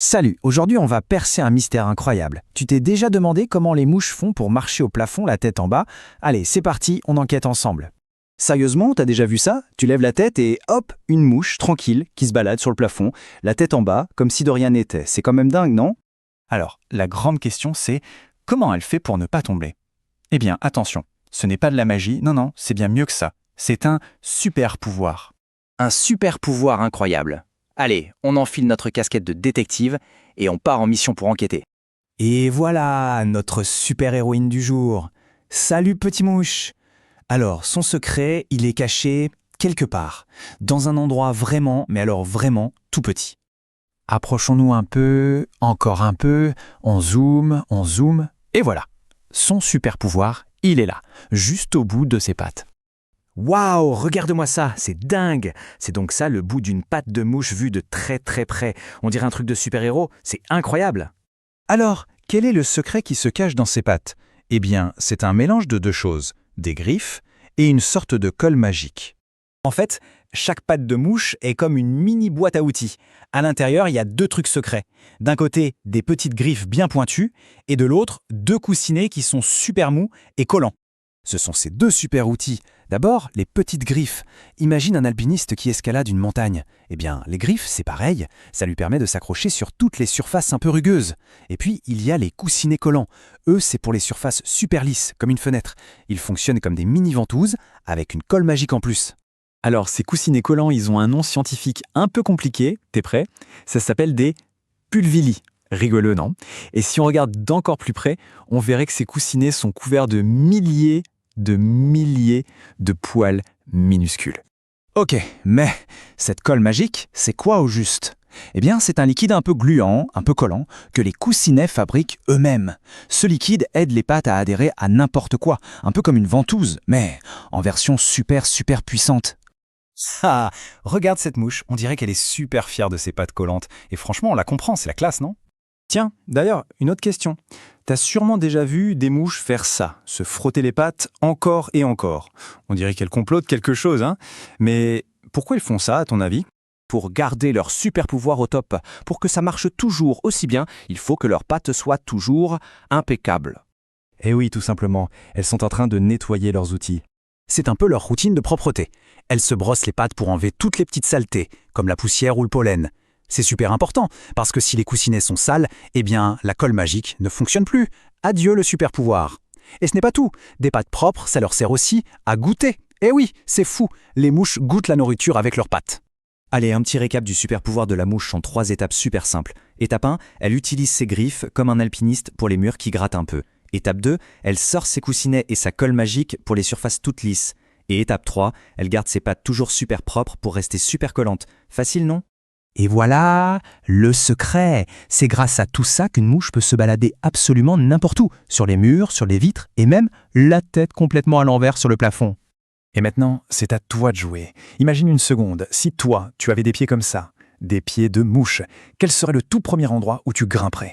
Salut, aujourd'hui on va percer un mystère incroyable. Tu t'es déjà demandé comment les mouches font pour marcher au plafond la tête en bas? Allez, c'est parti, on enquête ensemble. Sérieusement, t'as déjà vu ça? Tu lèves la tête et hop, une mouche tranquille qui se balade sur le plafond, la tête en bas, comme si de rien n'était. C'est quand même dingue, non? Alors, la grande question c'est comment elle fait pour ne pas tomber? Eh bien, attention, ce n'est pas de la magie, non, c'est bien mieux que ça. C'est un super pouvoir. Un super pouvoir incroyable. Allez, on enfile notre casquette de détective et on part en mission pour enquêter. Et voilà, notre super-héroïne du jour. Salut petit mouche. Alors, son secret, il est caché quelque part, dans un endroit vraiment, mais alors vraiment, tout petit. Approchons-nous un peu, encore un peu, on zoome, et voilà. Son super-pouvoir, il est là, juste au bout de ses pattes. Waouh, regarde-moi ça, c'est dingue. C'est donc ça le bout d'une patte de mouche vue de très très près. On dirait un truc de super-héros, c'est incroyable. Alors, quel est le secret qui se cache dans ses pattes? Eh bien, c'est un mélange de deux choses, des griffes et une sorte de colle magique. En fait, chaque patte de mouche est comme une mini boîte à outils. À l'intérieur, il y a deux trucs secrets. D'un côté, des petites griffes bien pointues, et de l'autre, deux coussinets qui sont super mous et collants. Ce sont ces deux super outils. D'abord, les petites griffes. Imagine un alpiniste qui escalade une montagne. Eh bien, les griffes, c'est pareil. Ça lui permet de s'accrocher sur toutes les surfaces un peu rugueuses. Et puis, il y a les coussinets collants. Eux, c'est pour les surfaces super lisses, comme une fenêtre. Ils fonctionnent comme des mini-ventouses, avec une colle magique en plus. Alors, ces coussinets collants, ils ont un nom scientifique un peu compliqué. T'es prêt? Ça s'appelle des pulvilli. Rigolo, non? Et si on regarde d'encore plus près, on verrait que ces coussinets sont couverts de milliers de poils minuscules. Ok, mais cette colle magique, c'est quoi au juste? Eh bien, c'est un liquide un peu gluant, un peu collant, que les coussinets fabriquent eux-mêmes. Ce liquide aide les pattes à adhérer à n'importe quoi, un peu comme une ventouse, mais en version super puissante. Ah, regarde cette mouche, on dirait qu'elle est super fière de ses pattes collantes. Et franchement, on la comprend, c'est la classe, non? Tiens, d'ailleurs, une autre question. T'as sûrement déjà vu des mouches faire ça, se frotter les pattes encore et encore. On dirait qu'elles complotent quelque chose, hein? Mais pourquoi elles font ça, à ton avis? Pour garder leur super pouvoir au top, pour que ça marche toujours aussi bien, il faut que leurs pattes soient toujours impeccables. Eh oui, tout simplement, elles sont en train de nettoyer leurs outils. C'est un peu leur routine de propreté. Elles se brossent les pattes pour enlever toutes les petites saletés, comme la poussière ou le pollen. C'est super important, parce que si les coussinets sont sales, eh bien, la colle magique ne fonctionne plus. Adieu le super pouvoir. Et ce n'est pas tout. Des pattes propres, ça leur sert aussi à goûter. Eh oui, c'est fou, les mouches goûtent la nourriture avec leurs pattes. Allez, un petit récap du super pouvoir de la mouche en 3 étapes super simples. Étape 1, elle utilise ses griffes comme un alpiniste pour les murs qui grattent un peu. Étape 2, elle sort ses coussinets et sa colle magique pour les surfaces toutes lisses. Et étape 3, elle garde ses pattes toujours super propres pour rester super collantes. Facile, non? Et voilà, le secret. C'est grâce à tout ça qu'une mouche peut se balader absolument n'importe où, sur les murs, sur les vitres, et même la tête complètement à l'envers sur le plafond. Et maintenant, c'est à toi de jouer. Imagine une seconde, si toi, tu avais des pieds comme ça, des pieds de mouche, quel serait le tout premier endroit où tu grimperais?